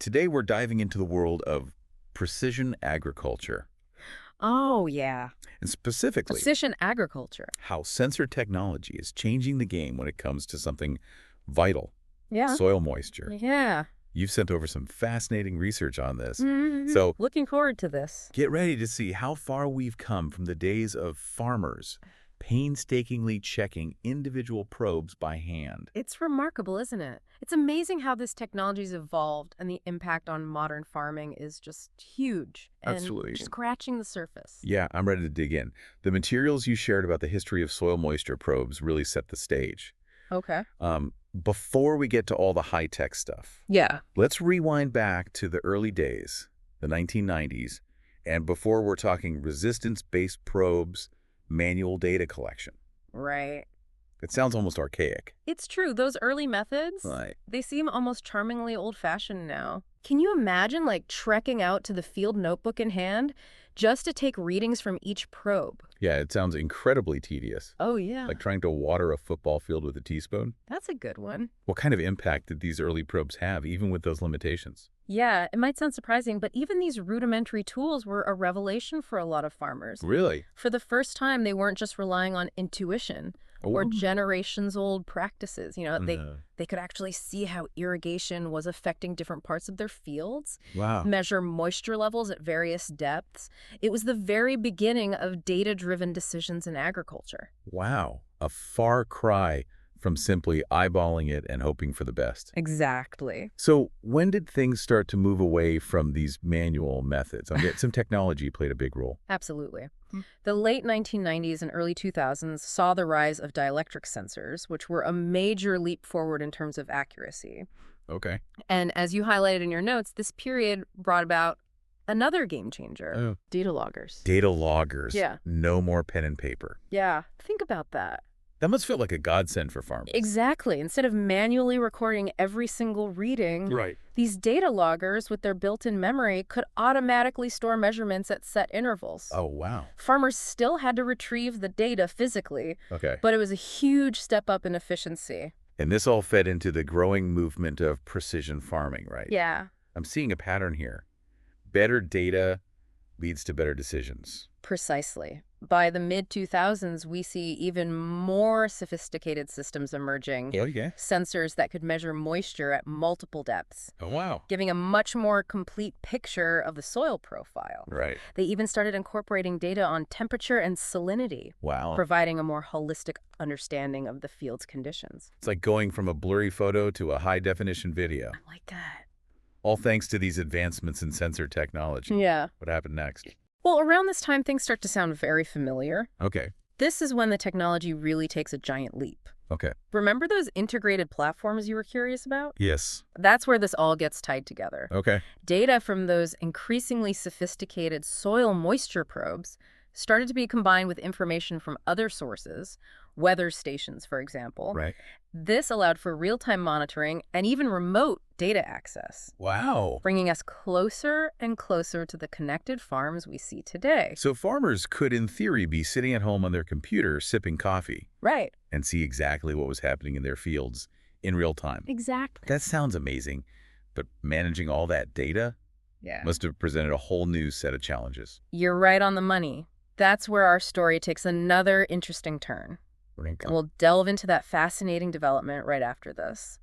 Today we're diving into the world of precision agriculture, Oh, yeah. and specifically Precision agriculture. how sensor technology is changing the game when it comes to something vital, Yeah. soil moisture. Yeah. You've sent over some fascinating research on this. So Looking forward to this. get ready to see how far we've come from the days of farmers painstakingly checking individual probes by hand. It's remarkable, isn't it? It's amazing how this technology's evolved and the impact on modern farming is just huge. And Absolutely. scratching the surface. Yeah, I'm ready to dig in. The materials you shared about the history of soil moisture probes really set the stage. Okay. Before we get to all the high-tech stuff, Yeah. let's rewind back to the early days, the 1990s, and before we're talking resistance-based probes, manual data collection. Right. It sounds almost archaic. It's true. Those early methods, Right. they seem almost charmingly old-fashioned now. Can you imagine, like, trekking out to the field notebook in hand just to take readings from each probe? Yeah, it sounds incredibly tedious. Oh, yeah. Like trying to water a football field with a teaspoon. That's a good one. What kind of impact did these early probes have, even with those limitations? Yeah, it might sound surprising, but even these rudimentary tools were a revelation for a lot of farmers. Really? For the first time, they weren't just relying on intuition or generations-old practices. They could actually see how irrigation was affecting different parts of their fields, Wow. measure moisture levels at various depths. It was the very beginning of data-driven decisions in agriculture. Wow. A far cry from simply eyeballing it and hoping for the best. Exactly. So when did things start to move away from these manual methods? I mean, some technology played a big role. Absolutely. The late 1990s and early 2000s saw the rise of dielectric sensors, which were a major leap forward in terms of accuracy. Okay. And as you highlighted in your notes, this period brought about another game changer, Oh. data loggers. Data loggers. Yeah. No more pen and paper. Yeah, think about that. That must feel like a godsend for farmers. Exactly. Instead of manually recording every single reading, Right. these data loggers with their built-in memory could automatically store measurements at set intervals. Oh, wow. Farmers still had to retrieve the data physically, Okay. but it was a huge step up in efficiency. And this all fed into the growing movement of precision farming, right? Yeah, I'm seeing a pattern here. Better data leads to better decisions. precisely. By the mid-2000s, we see even more sophisticated systems emerging. Oh, yeah. Sensors that could measure moisture at multiple depths, Oh, wow. giving a much more complete picture of the soil profile. Right. They even started incorporating data on temperature and salinity, Wow. providing a more holistic understanding of the field's conditions. It's like going from a blurry photo to a high-definition video. I like that. All thanks to these advancements in sensor technology. Yeah. What happened next? Well, around this time, things start to sound very familiar. Okay. This is when the technology really takes a giant leap. Okay. Remember those integrated platforms you were curious about? Yes. That's where this all gets tied together. Okay. Data from those increasingly sophisticated soil moisture probes started to be combined with information from other sources, weather stations, for example. Right. This allowed for real-time monitoring and even remote data access, Wow. bringing us closer and closer to the connected farms we see today. So farmers could, in theory, be sitting at home on their computer sipping coffee Right. and see exactly what was happening in their fields in real time. Exactly. That sounds amazing, but managing all that data Yeah. must have presented a whole new set of challenges. You're right on the money. That's where our story takes another interesting turn. And we'll delve into that fascinating development right after this.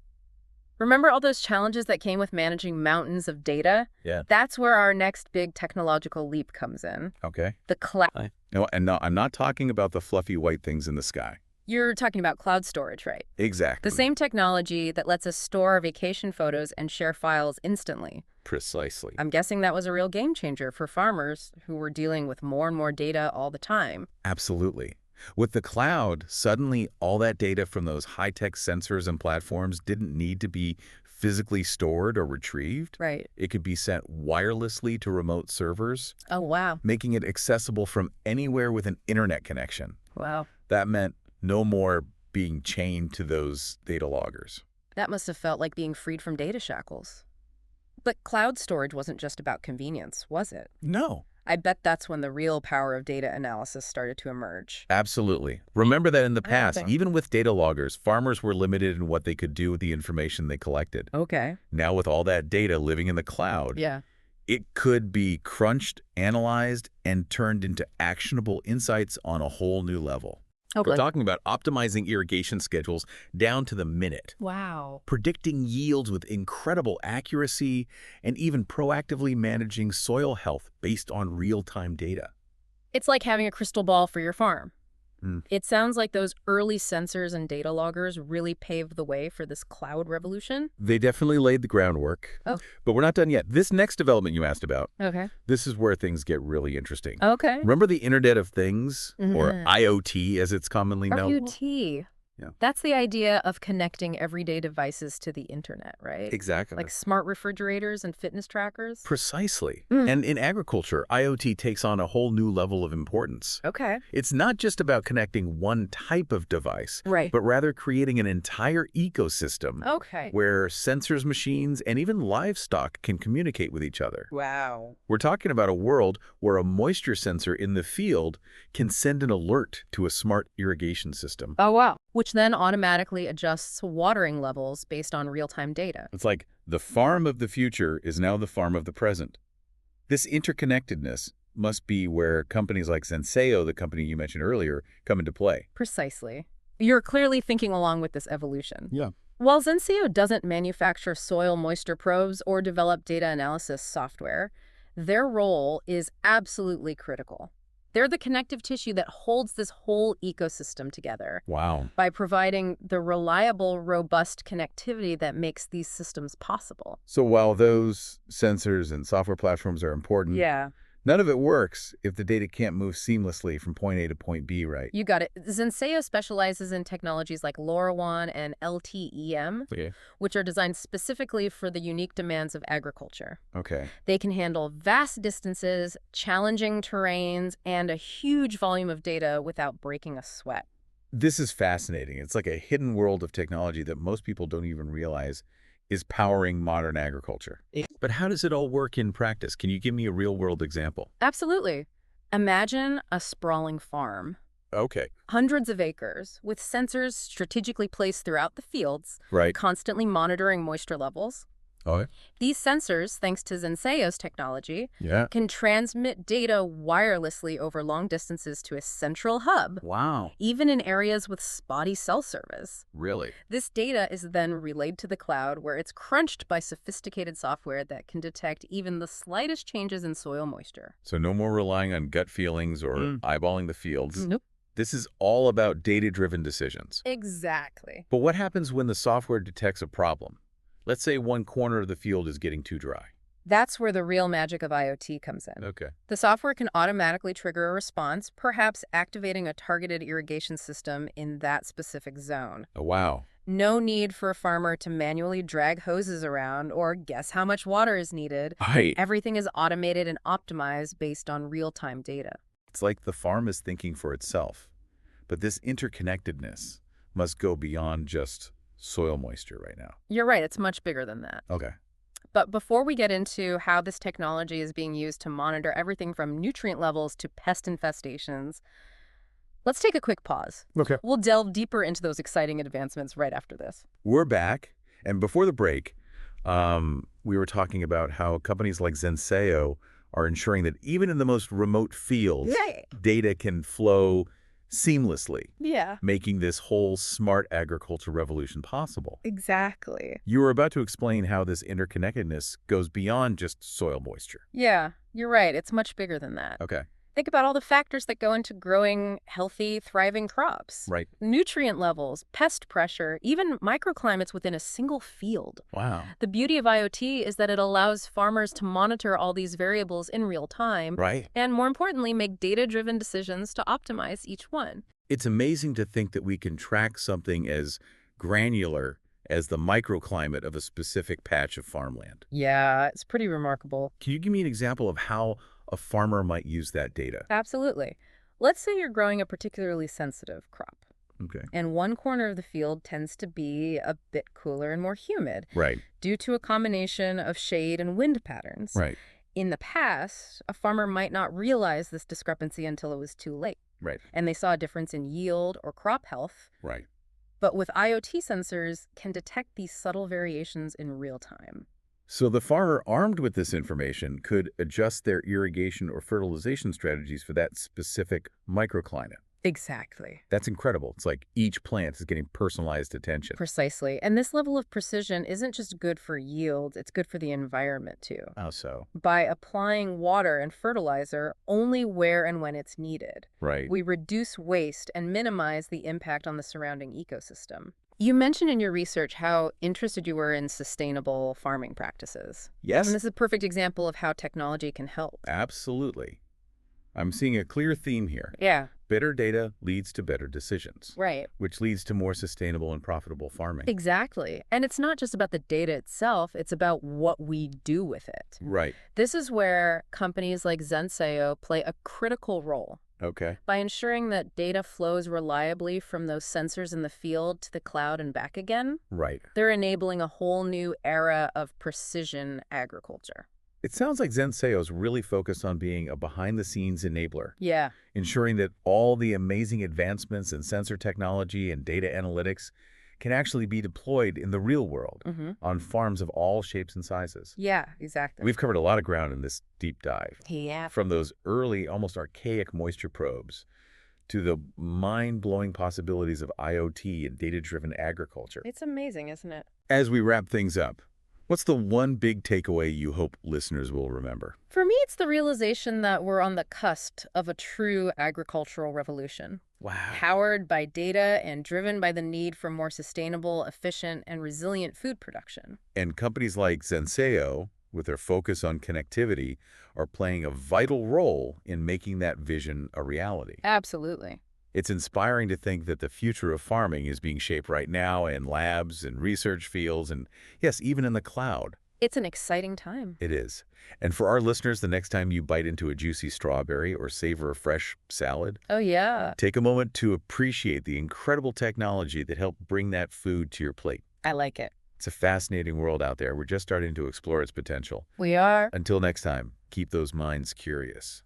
Remember all those challenges that came with managing mountains of data? Yeah. That's where our next big technological leap comes in. Okay. The cloud. No, and no, I'm not talking about the fluffy white things in the sky. You're talking about cloud storage, right? Exactly. The same technology that lets us store our vacation photos and share files instantly. Precisely. I'm guessing that was a real game changer for farmers who were dealing with more and more data all the time. Absolutely. With the cloud, suddenly all that data from those high-tech sensors and platforms didn't need to be physically stored or retrieved. Right. It could be sent wirelessly to remote servers, Oh, wow. making it accessible from anywhere with an internet connection. Wow. That meant no more being chained to those data loggers. That must have felt like being freed from data shackles. But cloud storage wasn't just about convenience, was it? No. I bet that's when the real power of data analysis started to emerge. Absolutely. Remember that in the I past, think. even with data loggers, farmers were limited in what they could do with the information they collected. Okay. Now, with all that data living in the cloud, Yeah. it could be crunched, analyzed, and turned into actionable insights on a whole new level. We're Okay. talking about optimizing irrigation schedules down to the minute, Wow. predicting yields with incredible accuracy, and even proactively managing soil health based on real-time data. It's like having a crystal ball for your farm. Mm. It sounds like those early sensors and data loggers really paved the way for this cloud revolution. They definitely laid the groundwork, Oh, but we're not done yet. This next development you asked about, okay. this is where things get really interesting. Okay. Remember the Internet of Things, or Mhm. IoT as it's commonly known? RUT. Yeah. That's the idea of connecting everyday devices to the internet, right? Exactly. Like smart refrigerators and fitness trackers. Precisely. Mm. And in agriculture, IoT takes on a whole new level of importance. Okay. It's not just about connecting one type of device, Right. but rather creating an entire ecosystem Okay. where sensors, machines, and even livestock can communicate with each other. Wow. We're talking about a world where a moisture sensor in the field can send an alert to a smart irrigation system. Oh, wow. Which then automatically adjusts watering levels based on real-time data. It's like the farm of the future is now the farm of the present. This interconnectedness must be where companies like Zenseio, the company you mentioned earlier, come into play. Precisely. You're clearly thinking along with this evolution. Yeah. While Zenseio doesn't manufacture soil moisture probes or develop data analysis software, their role is absolutely critical. They're the connective tissue that holds this whole ecosystem together Wow. by providing the reliable, robust connectivity that makes these systems possible. So while those sensors and software platforms are important, Yeah, none of it works if the data can't move seamlessly from point A to point B, right? you got it. Zenseio specializes in technologies like LoRaWAN and LTEM, Yeah. which are designed specifically for the unique demands of agriculture. Okay. They can handle vast distances, challenging terrains, and a huge volume of data without breaking a sweat. This is fascinating. It's like a hidden world of technology that most people don't even realize is powering modern agriculture. But how does it all work in practice? Can you give me a real-world example? Absolutely. Imagine a sprawling farm. Okay. Hundreds of acres, with sensors strategically placed throughout the fields, Right. constantly monitoring moisture levels. Okay. These sensors, thanks to Zenseio's technology, Yeah. can transmit data wirelessly over long distances to a central hub, Wow. even in areas with spotty cell service. Really? This data is then relayed to the cloud, where it's crunched by sophisticated software that can detect even the slightest changes in soil moisture. So no more relying on gut feelings or eyeballing the fields. Nope. This is all about data-driven decisions. Exactly. But what happens when the software detects a problem? Let's say one corner of the field is getting too dry. That's where the real magic of IoT comes in. Okay. The software can automatically trigger a response, perhaps activating a targeted irrigation system in that specific zone. Oh, wow. No need for a farmer to manually drag hoses around or guess how much water is needed. Right. Everything is automated and optimized based on real-time data. It's like the farm is thinking for itself. But this interconnectedness must go beyond just soil moisture right now. You're right, it's much bigger than that. Okay. But before we get into how this technology is being used to monitor everything from nutrient levels to pest infestations, let's take a quick pause. Okay. We'll delve deeper into those exciting advancements right after this. We're back. And before the break, we were talking about how companies like Zenseio are ensuring that even in the most remote fields, data can flow seamlessly, making this whole smart agriculture revolution possible. Exactly. You were about to explain how this interconnectedness goes beyond just soil moisture. Yeah, you're right. It's much bigger than that. Okay. Think about all the factors that go into growing healthy, thriving crops. Right. Nutrient levels, pest pressure, even microclimates within a single field. Wow. The beauty of IoT is that it allows farmers to monitor all these variables in real time, Right. and more importantly, make data-driven decisions to optimize each one. It's amazing to think that we can track something as granular as the microclimate of a specific patch of farmland. Yeah, it's pretty remarkable. Can you give me an example of how a farmer might use that data? Absolutely. Let's say you're growing a particularly sensitive crop, Okay. and one corner of the field tends to be a bit cooler and more humid Right. due to a combination of shade and wind patterns. Right. In the past, a farmer might not realize this discrepancy until it was too late, Right. and they saw a difference in yield or crop health. Right. But with IoT sensors, can detect these subtle variations in real time. So the farmer armed with this information could adjust their irrigation or fertilization strategies for that specific microclimate. Exactly. That's incredible. It's like each plant is getting personalized attention. Precisely. And this level of precision isn't just good for yield, it's good for the environment too. How so? By applying water and fertilizer only where and when it's needed, Right. we reduce waste and minimize the impact on the surrounding ecosystem. You mentioned in your research how interested you were in sustainable farming practices. Yes, And this is a perfect example of how technology can help. absolutely. I'm seeing a clear theme here. Yeah, Better data leads to better decisions, right. which leads to more sustainable and profitable farming. Exactly. And it's not just about the data itself, it's about what we do with it. Right. This is where companies like Zenseio play a critical role. Okay. By ensuring that data flows reliably from those sensors in the field to the cloud and back again, Right. they're enabling a whole new era of precision agriculture. It sounds like Zenseio is really focused on being a behind-the-scenes enabler, Yeah, ensuring that all the amazing advancements in sensor technology and data analytics can actually be deployed in the real world on farms of all shapes and sizes. yeah, exactly. We've covered a lot of ground in this deep dive, Yeah. from those early, almost archaic moisture probes to the mind-blowing possibilities of IoT and data-driven agriculture. It's amazing, isn't it? As we wrap things up, what's the one big takeaway you hope listeners will remember? For me, it's the realization that we're on the cusp of a true agricultural revolution. Wow. Powered by data and driven by the need for more sustainable, efficient, and resilient food production. And companies like Zenseio, with their focus on connectivity, are playing a vital role in making that vision a reality. Absolutely. It's inspiring to think that the future of farming is being shaped right now in labs and research fields and, yes, even in the cloud. It's an exciting time. It is. And for our listeners, the next time you bite into a juicy strawberry or savor a fresh salad, Oh, yeah. take a moment to appreciate the incredible technology that helped bring that food to your plate. I like it. It's a fascinating world out there. We're just starting to explore its potential. We are. Until next time, keep those minds curious.